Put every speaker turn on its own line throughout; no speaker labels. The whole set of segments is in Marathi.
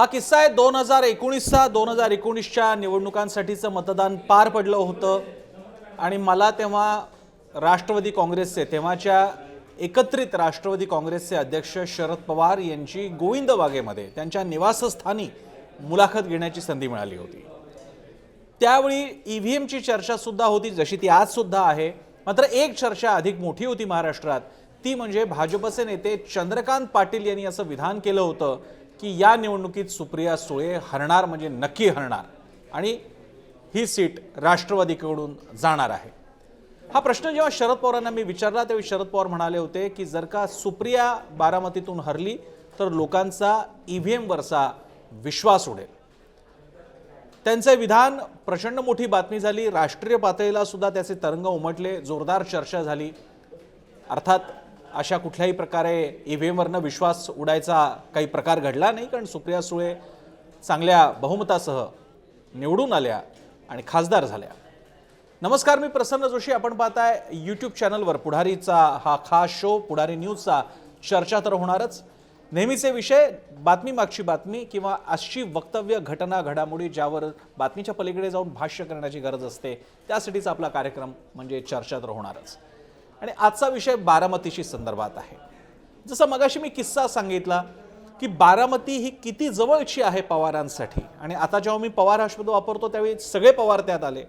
हा किस्सा आहे 2019चा 2019च्या निवडणुकांसाठीचं मतदान पार पडलं होतं आणि मला तेव्हा राष्ट्रवादी काँग्रेसचे तेव्हाच्या एकत्रित राष्ट्रवादी काँग्रेसचे अध्यक्ष शरद पवार यांची गोविंदबागेमध्ये त्यांच्या निवासस्थानी मुलाखत घेण्याची संधी मिळाली होती। त्यावेळी ईव्हीएमची चर्चा सुद्धा होती जशी ती आज सुद्धा आहे। मात्र एक चर्चा अधिक मोठी होती महाराष्ट्रात, ती म्हणजे भाजपचे नेते चंद्रकांत पाटील यांनी असं विधान केलं होतं की या निवडणुकीत सुप्रिया सुळे हरणार म्हणजे नक्की हरणार आणि ही सीट राष्ट्रवादीकडून जाणार आहे। हा प्रश्न जेव्हा शरद पवारांना मी विचारला तेव्हा शरद पवार म्हणाले होते की जर का सुप्रिया बारामतीतून हरली तर लोकांचा ईव्हीएमवरचा विश्वास उडेल। त्यांचे विधान प्रचंड मोठी बातमी झाली, राष्ट्रीय पातळीला सुद्धा त्याचे तरंग उमटले, जोरदार चर्चा झाली। अर्थात अशा कुठल्याही प्रकारे ईव्हीएमवरनं विश्वास उडायचा काही प्रकार घडला नाही, कारण सुप्रिया सुळे चांगल्या बहुमतासह निवडून आल्या आणि खासदार झाल्या। नमस्कार, मी प्रसन्न जोशी, आपण पाहताय यूट्यूब चॅनलवर पुढारीचा हा खास शो पुढारी न्यूजचा। चर्चा तर होणारच, नेहमीचे विषय, बातमी मागची बातमी किंवा अशी वक्तव्य, घटना, घडामोडी ज्यावर बातमीच्या पलीकडे जाऊन भाष्य करण्याची गरज असते, त्यासाठीच आपला कार्यक्रम म्हणजे चर्चा तर होणारच। आणि आजचा विषय बारामतीशी संदर्भात आहे। जसं मगाशी मी किस्सा सांगितला की बारामती ही किती जवळची आहे पवारांसाठी, आणि आता जेव्हा मी पवार हा शब्द वापरतो त्यावेळी सगळे पवार त्यात आले।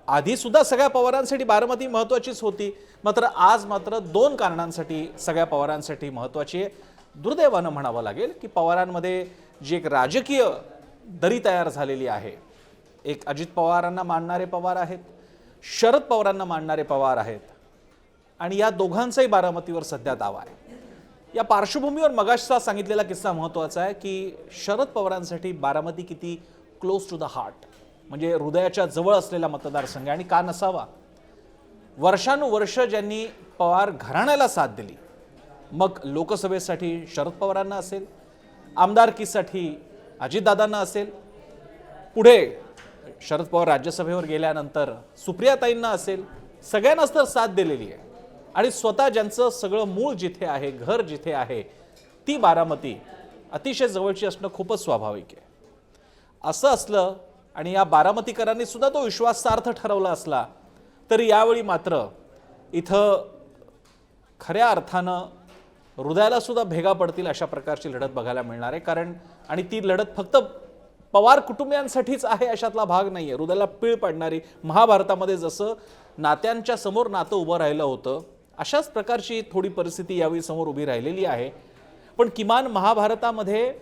आधी सुद्धा सगळ्या पवारांसाठी बारामती महत्त्वाचीच होती, मात्र आज मात्र दोन कारणांसाठी सगळ्या पवारांसाठी महत्त्वाची आहे। दुर्दैवानं म्हणावं लागेल की पवारांमध्ये जी एक राजकीय दरी तयार झालेली आहे, एक अजित पवारांना मानणारे पवार आहेत, शरद पवारांना मानणारे पवार आहेत, आणि या दोघांचाही बारामतीवर सध्या दावा आहे। या पार्श्वभूमीवर मगाशचा सांगितलेला किस्सा महत्त्वाचा आहे की शरद पवारांसाठी बारामती किती क्लोज टू द हार्ट, म्हणजे हृदयाच्या जवळ असलेला मतदारसंघ, आणि का नसावा। वर्षानुवर्ष ज्यांनी पवार घराण्याला साथ दिली, मग लोकसभेसाठी शरद पवारांना असेल, आमदारकीसाठी अजितदादांना असेल, पुढे शरद पवार राज्यसभेवर गेल्यानंतर सुप्रियाताईंना असेल, सगळ्यांनाच तर साथ दिलेली आहे। आणि स्वतः ज्यांचं सगळं मूळ जिथे आहे, घर जिथे आहे, ती बारामती अतिशय जवळची असणं खूपच स्वाभाविक आहे। असं असलं आणि या बारामतीकरांनी सुद्धा तो विश्वासार्थ ठरवला असला तरी यावेळी मात्र इथं खऱ्या अर्थानं हृदयाला सुद्धा भेगा पडतील अशा प्रकारची लढत बघायला मिळणार आहे। कारण आणि ती लढत फक्त पवार कुटुंबियांसाठीच आहे अशातला भाग नाहीये। हृदयाला पीळ पडणारी, महाभारतामध्ये जसं नात्यांच्या समोर नातं उभं राहिलं होतं, अशाच प्रकारची थोडी परिस्थिती यावेळी समोर उभी राहिलेली आहे। पण किमान महाभारतामध्ये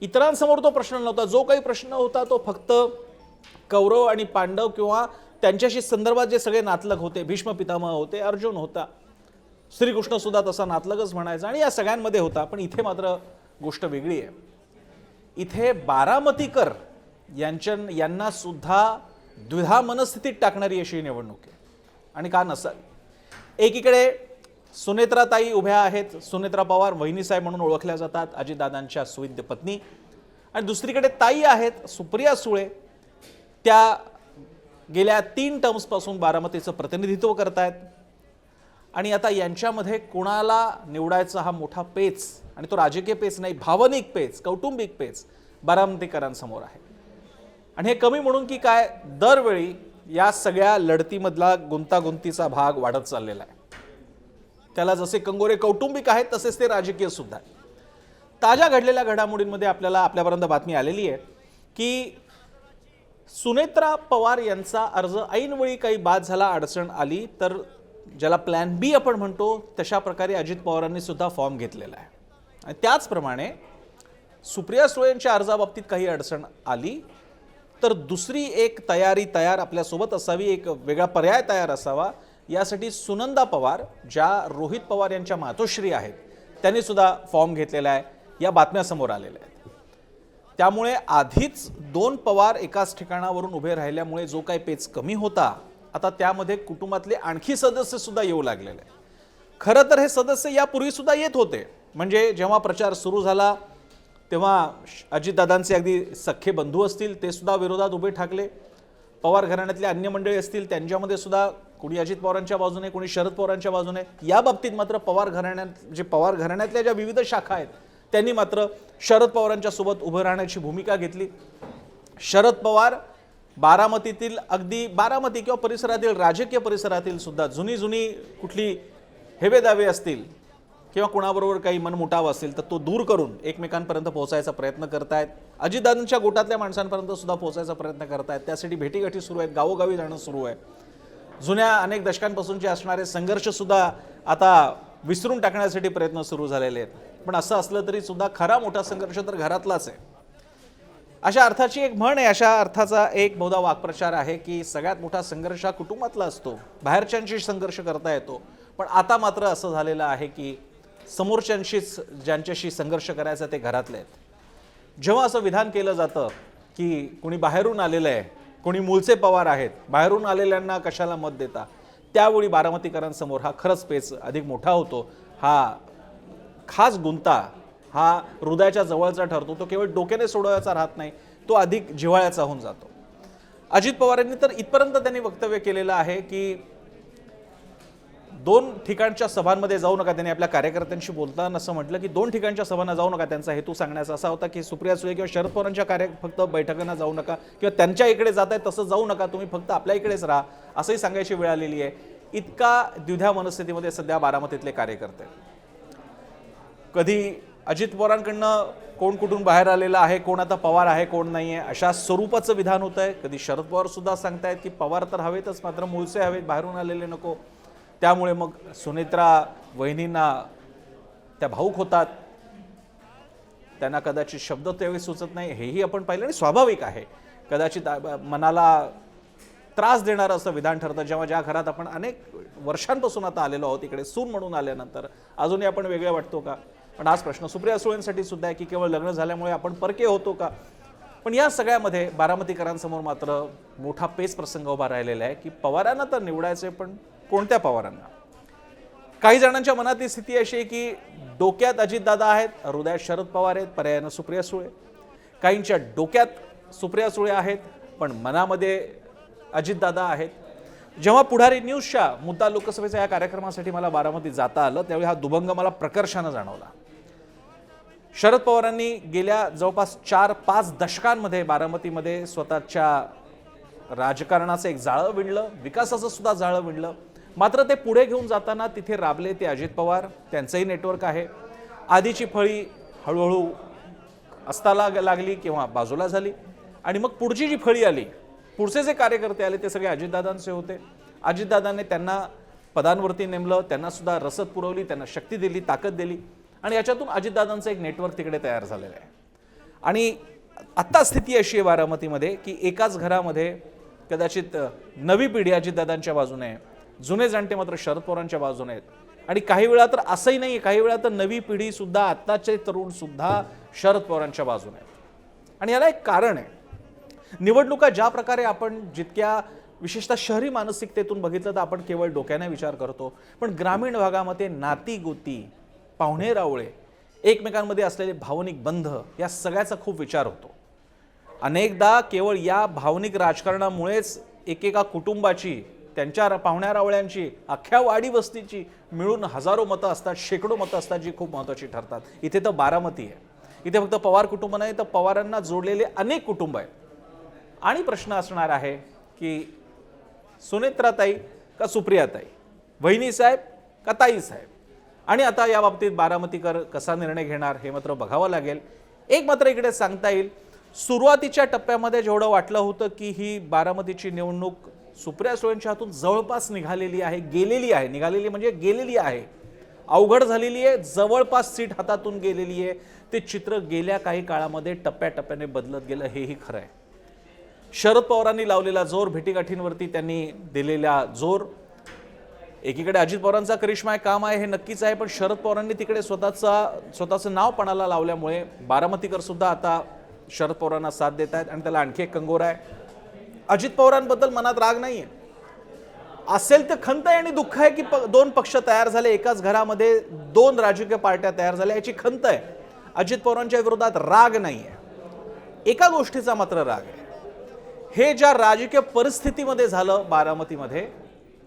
इतरांसमोर तो प्रश्न नव्हता, जो काही प्रश्न होता तो फक्त कौरव आणि पांडव किंवा त्यांच्याशी संदर्भात जे सगळे नातलग होते, भीष्म पितामह होते, अर्जुन होता, श्रीकृष्ण सुद्धा तसा नातलगच म्हणायचा, आणि या सगळ्यांमध्ये होता। पण इथे मात्र गोष्ट वेगळी आहे। इथे बारामतीकर यांना सुद्धा द्विधा मनस्थितीत टाकणारी अशी निवडणूक आहे, आणि का नसावी। एकीकडे सुनेत्राताई उभ्या आहेत, सुनेत्रा पवार वहिनीसाहेब म्हणून ओळखल्या जातात, अजितदादांच्या सुविद्य पत्नी, आणि दुसरीकडे ताई आहेत सुप्रिया सुळे, त्या गेल्या 3 टर्म्सपासून बारामतीचं प्रतिनिधित्व करतायत। आणि आता यांच्यामध्ये कोणाला निवडायचा हा मोठा पेच, आणि तो राजकीय पेच नाही, भावनिक पेच, कौटुंबिक पेच बारामतीकरांसमोर आहे। आणि हे कमी म्हणून की काय, दरवेळी या सगळ्या लढतीमधला गुंतागुंतीचा भाग वाढत चाललेला आहे। त्याला जसे कंगोरे कौटुंबिक आहेत तसेच ते राजकीय सुद्धा आहे। ताज्या घडलेल्या घडामोडींमध्ये आपल्यापर्यंत बातमी आलेली आहे की सुनेत्रा पवार यांचा अर्ज ऐनवेळी काही बाद झाला, अडचण आली, तर ज्याला प्लॅन बी आपण म्हणतो तशा प्रकारे अजित पवारांनी सुद्धा फॉर्म घेतलेला आहे। आणि त्याचप्रमाणे सुप्रिया सुळे यांच्या अर्जाबाबतीत काही अडचण आली तर दुसरी एक तयार आपल्यासोबत असावी, एक वेगळा पर्याय तयार असावा, यासाठी सुनंदा पवार, ज्या रोहित पवार यांच्या मातोश्री आहेत, त्यांनी सुद्धा फॉर्म घेतलेला आहे, या बातम्या समोर आलेल्या आहेत। त्यामुळे आधीच 2 पवार एकाच ठिकाणावरून उभे राहिल्यामुळे जो काही पेच कमी होता, आता त्यामध्ये कुटुंबातले आणखी सदस्य सुद्धा येऊ लागलेले आहेत। खरं तर हे सदस्य यापूर्वी सुद्धा येत होते, म्हणजे जेव्हा प्रचार सुरू झाला तेव्हा अजितदादांचे अगदी सख्खे बंधू असतील ते सुद्धा विरोधात उभे ठाकले, पवार घराण्यातले अन्य मंडळी असतील त्यांच्यामध्ये सुद्धा कोणी अजित पवारांच्या बाजूने, कोणी शरद पवारांच्या बाजूने। या बाबतीत मात्र पवार घराण्यातल्या ज्या विविध शाखा आहेत त्यांनी मात्र शरद पवारांच्या सोबत उभं राहण्याची भूमिका घेतली। शरद पवार बारामतीतील अगदी बारामती किंवा परिसरातील राजकीय परिसरातील सुद्धा जुनी कुठली हेवेदावे असतील किंवा कोणाबरोबर काही मनमुटाव असेल तर तो दूर करून एकमेकांपर्यंत पोहोचायचा प्रयत्न करतायत। अजितदादांच्या गोटातल्या माणसांपर्यंत सुद्धा पोहोचायचा प्रयत्न करतायत। त्यासाठी भेटीगाठी सुरू आहेत, गावोगावी जाणं सुरू आहे। जुन्या अनेक दशकांपासूनचे असणारे संघर्ष सुद्धा आता विसरून टाकण्यासाठी प्रयत्न सुरू झालेले आहेत। पण असं असलं तरी सुद्धा खरा मोठा संघर्ष तर घरातलाच आहे। अशा अर्थाची एक म्हण आहे, अशा अर्थाचा एक बहुधा वाक्प्रचार आहे की सगळ्यात मोठा संघर्ष हा कुटुंबातला असतो, बाहेरच्यांशी संघर्ष करता येतो। पण आता मात्र असं झालेलं आहे की समोरच्यांशीच ज्यांच्याशी संघर्ष करायचा ते घरातले आहेत। जेव्हा असं विधान केलं जातं की कोणी बाहेरून आलेलं आहे, कोणी मूळचे पवार आहेत, बाहेरून आलेल्यांना कशाला मत देता, त्यावेळी बारामतीकरांसमोर हा खरंच पेच अधिक मोठा होतो। हा खास गुंता हा हृदयाच्या जवळचा ठरतो, तो केवळ डोक्याने सोडवायचा राहत नाही, तो अधिक जिव्हाळ्याचा होऊन जातो। अजित पवारांनी तर इथपर्यंत त्यांनी वक्तव्य केलेलं आहे की दोन ठिकाणच्या सभांमध्ये जाऊ नका। त्यांनी आपल्या कार्यकर्त्यांशी बोलताना असं म्हटलं की दोन ठिकाणच्या सभांना जाऊ नका। त्यांचा हेतू सांगण्याचा असा होता की सुप्रिया सुळे किंवा शरद पवारांच्या फक्त बैठकांना जाऊ नका किंवा त्यांच्या इकडे जात आहे तसं जाऊ नका, तुम्ही फक्त आपल्या इकडेच राहा, असंही सांगायची वेळ आलेली आहे। इतका द्विधा मनस्थितीमध्ये सध्या बारामतीतले कार्यकर्ते। कधी अजित पवारांकडनं कोण कुठून बाहेर आलेला आहे, कोण आता पवार आहे कोण नाही आहे, अशा स्वरूपाचं विधान होत आहे। कधी शरद पवार सुद्धा सांगतायत की पवार तर हवेतच, मात्र मूळचे हवेत, बाहेरून आलेले नको। त्यामुळे मग सुनेत्रा वहिनींना त्या भाऊक होतात, त्यांना कदाचित शब्द त्यावेळी सुचत नाही, हेही आपण पाहिलं आणि स्वाभाविक आहे। कदाचित मनाला त्रास देणारं असं विधान ठरतं जेव्हा ज्या घरात आपण अनेक वर्षांपासून आता आलेलो आहोत, इकडे सून म्हणून आल्यानंतर अजूनही आपण वेगळे वाटतो का? पण आज प्रश्न सुप्रिया सुळेंसाठी सुद्धा आहे की केवळ लग्न झाल्यामुळे आपण परके होतो का? पण या सगळ्यामध्ये बारामतीकरांसमोर मात्र मोठा पेच प्रसंग उभा राहिलेला आहे की पवारांना तर निवडायचे, पण कोणत्या पवारांना? काही जणांच्या मनातली स्थिती अशी आहे की डोक्यात अजितदादा आहेत, हृदयात शरद पवार आहेत, पर्यायानं सुप्रिया सुळे। काहींच्या डोक्यात सुप्रिया सुळे आहेत पण मनामध्ये अजितदादा आहेत। जेव्हा पुढारी न्यूजच्या मुद्दा लोकसभेच्या या कार्यक्रमासाठी मला बारामतीत जाता आलं त्यावेळी हा दुभंग मला प्रकर्षानं जाणवला। शरद पवारांनी गेल्या जवळपास 4-5 दशकांमध्ये बारामतीमध्ये स्वतःच्या राजकारणाचं एक जाळं विणलं, विकासाचं सुद्धा जाळं विणलं। मात्र ते पुढे घेऊन जाताना तिथे राबले ते अजित पवार, त्यांचंही नेटवर्क आहे। आधीची फळी हळूहळू अस्ता लागली किंवा बाजूला झाली आणि मग पुढची जी फळी आली, पुढचे जे कार्यकर्ते आले ते सगळे अजितदादांचे होते। अजितदादांनी त्यांना पदांवरती नेमलं, त्यांना सुद्धा रसद पुरवली, त्यांना शक्ती दिली, ताकद दिली आणि याच्यातून अजितदादांचं एक नेटवर्क तिकडे तयार झालेलं आहे। आणि आत्ता स्थिती अशी आहे बारामतीमध्ये की एकाच घरामध्ये कदाचित नवी पिढी अजितदादांच्या बाजूने आहे, जुने जाणते मात्र शरद पवारांच्या बाजूने आहेत। आणि काही वेळा तर असंही नाही, काही वेळा तर नवी पिढी सुद्धा, आत्ताचे तरुण सुद्धा शरद पवारांच्या बाजूने आहेत। आणि याला एक कारण आहे, निवडणुका ज्या प्रकारे आपण जितक्या विशेषतः शहरी मानसिकतेतून बघितलं तर आपण केवळ डोक्याने विचार करतो, पण ग्रामीण भागामध्ये नाती गोती, पाहुणे रावळे, एकमेकांमध्ये असलेले भावनिक बंध या सगळ्याचा खूप विचार होतो। अनेकदा केवळ या भावनिक राजकारणामुळेच एकेका कुटुंबाची, त्यांच्या पाहुण्या रावळ्यांची, अख्ख्या वाडी वस्तीची मिळून हजारो मतं असतात, शेकडो मतं असतात जी खूप महत्त्वाची ठरतात। इथे तर बारामती आहे, इथे फक्त पवार कुटुंब नाही तर पवारांना जोडलेले अनेक कुटुंब आहेत। आणि प्रश्न असणार आहे की सुनेत्राताई का सुप्रियाताई, वहिनी साहेब का ताई साहेब? आणि आता या बाबतीत बारामतीकर कसा निर्णय घेणार हे मात्र बघावं लागेल। एक मात्र इकडे सांगता येईल, सुरुवातीच्या टप्प्यामध्ये जेवढं वाटलं होतं की ही बारामतीची निवडणूक सुप्रिया सुळेंच्या हातून जवळपास निघालेली आहे, गेलेली आहे, निघालेली म्हणजे गेलेली आहे, अवघड झालेली आहे, जवळपास सीट हातातून गेलेली आहे, ते चित्र गेल्या काही काळामध्ये टप्प्याटप्प्याने बदलत गेलं, हेही खरं आहे। शरद पवारांनी लावलेला जोर, भेटीगाठींवरती त्यांनी दिलेला जोर, एकीकडे अजित पवारांचा करिश्मा काम आहे हे नक्कीच आहे, पण शरद पवारांनी तिकडे स्वतःचं नाव पणाला लावल्यामुळे बारामतीकर सुद्धा आता शरद पवारांना साथ देत आहेत आणि त्याला आणखी एक कंगोरा आहे। अजित पवारांबद्दल मनात राग नाहीये, असेल तर खंत आहे आणि दुःख आहे की दोन पक्ष तयार झाले, एकाच घरामध्ये दोन राजकीय पार्ट्या तयार झाल्या, याची खंत आहे। अजित पवारांच्या विरोधात राग नाहीये, एका गोष्टीचा मात्र राग आहे, हे ज्या राजकीय परिस्थितीमध्ये झालं बारामतीमध्ये,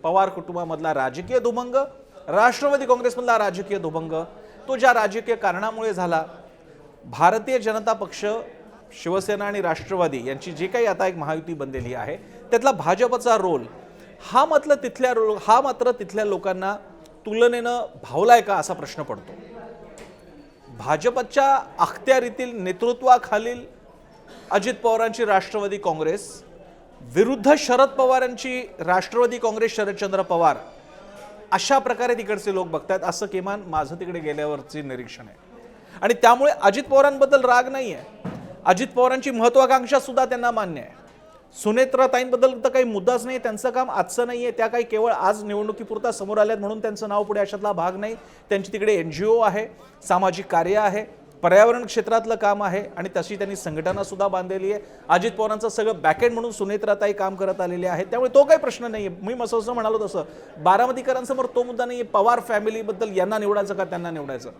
पवार कुटुंबामधला राजकीय दुभंग, राष्ट्रवादी काँग्रेसमधला राजकीय दुभंग, तो ज्या राजकीय कारणामुळे झाला, भारतीय जनता पक्ष, शिवसेना आणि राष्ट्रवादी यांची जी काही आता एक महायुती बनलेली आहे त्यातला भाजपचा रोल हा मात्र तिथल्या लोकांना तुलनेनं भावलाय का असा प्रश्न पडतो. भाजपच्या अखत्यारीतील नेतृत्वाखालील अजित पवारांची राष्ट्रवादी काँग्रेस विरुद्ध शरद पवारांची राष्ट्रवादी काँग्रेस शरदचंद्र पवार अशा प्रकारे तिकडचे लोक बघतात असं किमान माझं तिकडे गेल्यावरचे निरीक्षण आहे. आणि त्यामुळे अजित पवारांबद्दल राग नाही आहे, अजित पवारांची महत्वाकांक्षा सुद्धा त्यांना मान्य आहे. सुनेत्राताईंबद्दल तर काही मुद्दाच नाही, त्यांचं काम आजचं नाही आहे, त्या काही केवळ आज निवडणुकीपुरता समोर आल्यात म्हणून त्यांचं नाव पुढे अशातला भाग नाही. त्यांची तिकडे NGO आहे, सामाजिक कार्य आहे, पर्यावरण क्षेत्रातलं काम आहे आणि तशी त्यांनी संघटना सुद्धा बांधलेली आहे. अजित पवारांचं सगळं बॅकएंड म्हणून सुनेत्राताई काम करत आलेले आहेत, त्यामुळे तो काही प्रश्न नाही आहे. मी असं म्हणालो तसं बारामतीकरांसमोर तो मुद्दा नाही आहे. पवार फॅमिलीबद्दल यांना निवडायचं का त्यांना निवडायचं.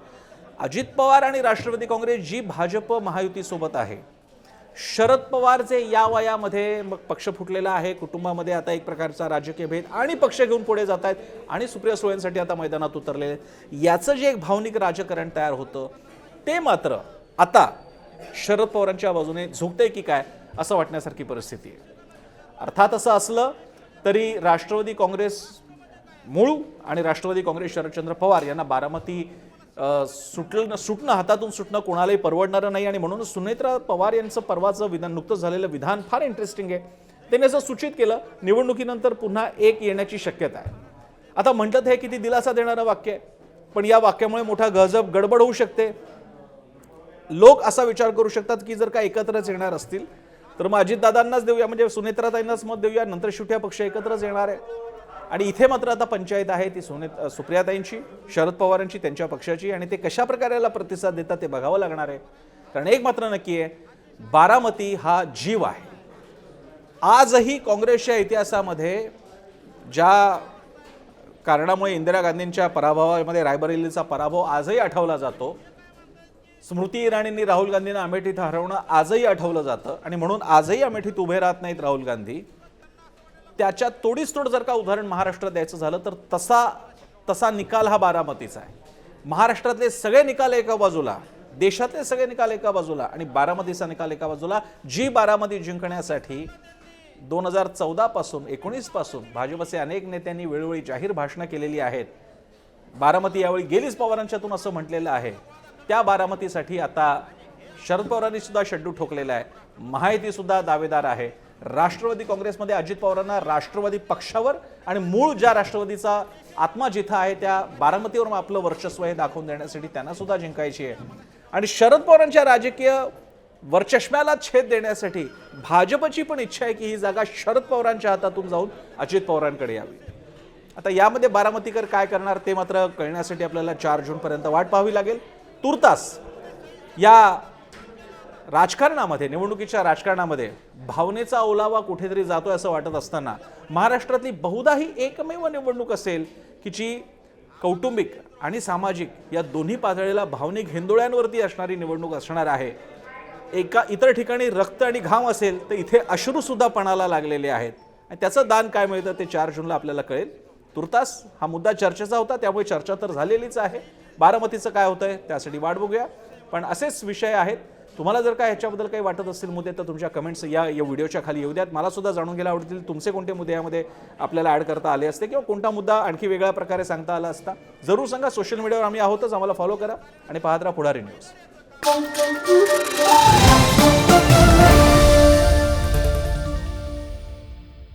अजित पवार आणि राष्ट्रवादी काँग्रेस जी भाजप महायुतीसोबत आहे, शरद पवार जे या वयामध्ये मग पक्ष फुटलेला आहे, कुटुंबामध्ये आता एक प्रकारचा राजकीय भेद आणि पक्ष घेऊन पुढे जात आहेत आणि सुप्रिया सुळेंसाठी आता मैदानात उतरलेले, याचं जे एक भावनिक राजकारण तयार होतं ते मात्र आता शरद पवारांच्या बाजूने झुकतंय की काय असं वाटण्यासारखी परिस्थिती आहे. अर्थात असं असलं तरी राष्ट्रवादी काँग्रेस मूळ आणि राष्ट्रवादी काँग्रेस शरदचंद्र पवार यांना बारामती सुटणं हातातून सुटणं कोणालाही परवडणारं नाही. आणि म्हणून सुनेत्रा पवार यांचं परवाचं विधान, नुकतंच झालेलं विधान फार इंटरेस्टिंग आहे. त्यांनी असं सूचित केलं निवडणुकीनंतर पुन्हा एक येण्याची शक्यता आहे. आता म्हटलं तर हे किती दिलासा देणारं वाक्य आहे, पण या वाक्यामुळे मोठा गडबड होऊ शकते. लोक असा विचार करू शकतात की जर का एकत्रच येणार असतील तर मग अजितदादांनाच देऊया, म्हणजे सुनेत्राताईंनाच मत देऊया, नंतर शेवटी पक्ष एकत्रच येणार आहे. आणि इथे मात्र आता पंचायत आहे ती सुप्रियाताईंची, शरद पवारांची, त्यांच्या पक्षाची, आणि ते कशा प्रकारे याला प्रतिसाद देतात ते बघावं लागणार आहे. कारण एक मात्र नक्की आहे, बारामती हा जीव आहे. आजही काँग्रेसच्या इतिहासामध्ये ज्या कारणामुळे इंदिरा गांधींच्या पराभवामध्ये रायबरेलीचा पराभव आजही आठवला जातो, स्मृती इराणींनी राहुल गांधींना अमेठीत हरवणं आजही आठवलं जातं, आणि म्हणून आजही अमेठीत उभे राहत नाहीत राहुल गांधी. त्याच्या तोडीस तोड जर का उदाहरण महाराष्ट्रात द्यायचं झालं तर तसा निकाल हा बारामतीचा आहे. महाराष्ट्रातले सगळे निकाल एका बाजूला, देशातले सगळे निकाल एका बाजूला आणि बारामतीचा निकाल एका बाजूला. जी बारामती जिंकण्यासाठी 2014 पासून 19 पासून भाजपचे अनेक नेत्यांनी वेळोवेळी जाहीर भाषणं केलेली आहेत. बारामती यावेळी गेलीच पवारांच्यातून असं म्हटलेलं आहे. त्या बारामतीसाठी आता शरद पवारांनी सुद्धा शड्डू ठोकलेला आहे, महायुती सुद्धा दावेदार आहे. राष्ट्रवादी काँग्रेसमध्ये अजित पवारांना राष्ट्रवादी पक्षावर आणि मूळ ज्या राष्ट्रवादीचा आत्मा जिथं आहे त्या बारामतीवर आपलं वर्चस्व हे दाखवून देण्यासाठी त्यांना सुद्धा जिंकायची आहे. आणि शरद पवारांच्या राजकीय वर्चस्वाला छेद देण्यासाठी भाजपची पण इच्छा आहे की ही जागा शरद पवारांच्या हातातून जाऊन अजित पवारांकडे यावी. आता यामध्ये बारामतीकर काय करणार ते मात्र कळण्यासाठी आपल्याला 4 जूनपर्यंत वाट पाहावी लागेल. तुर्तास या राजकारणामध्ये, निवडणुकीच्या राजकारणामध्ये भावनेचा ओलावा कुठेतरी जातोय असं वाटत असताना महाराष्ट्रातली बहुधा ही एकमेव निवडणूक असेल की जी कौटुंबिक आणि सामाजिक या दोन्ही पातळीला भावनिक हिंदोळ्यांवरती असणारी निवडणूक असणार आहे. एका इतर ठिकाणी रक्त आणि घाम असेल तर इथे अश्रू सुद्धा पणाला लागलेले आहेत आणि त्याचं दान काय मिळतं ते 4 जूनला आपल्याला कळेल. तुर्तास हा मुद्दा चर्चेचा होता, त्यामुळे चर्चा तर झालेलीच आहे. बारामतीचं काय होतंय त्यासाठी वाट बघूया. पण असेच विषय आहेत. तुम्हाला जर काय ह्याच्याबद्दल काही वाटत असतील मुद्दे तर तुमच्या कमेंट्स या व्हिडिओच्या खाली येऊ द्यात. मला सुद्धा जाणून घ्यायला आवडतील तुमचे कोणते मुद्दे यामध्ये आपल्याला ॲड करता आले असते किंवा कोणता मुद्दा आणखी वेगळ्या प्रकारे सांगता आला असता जरूर सांगा. सोशल मीडियावर आम्ही आहोतच, आम्हाला फॉलो करा आणि पाहत राहा पुढारी न्यूज.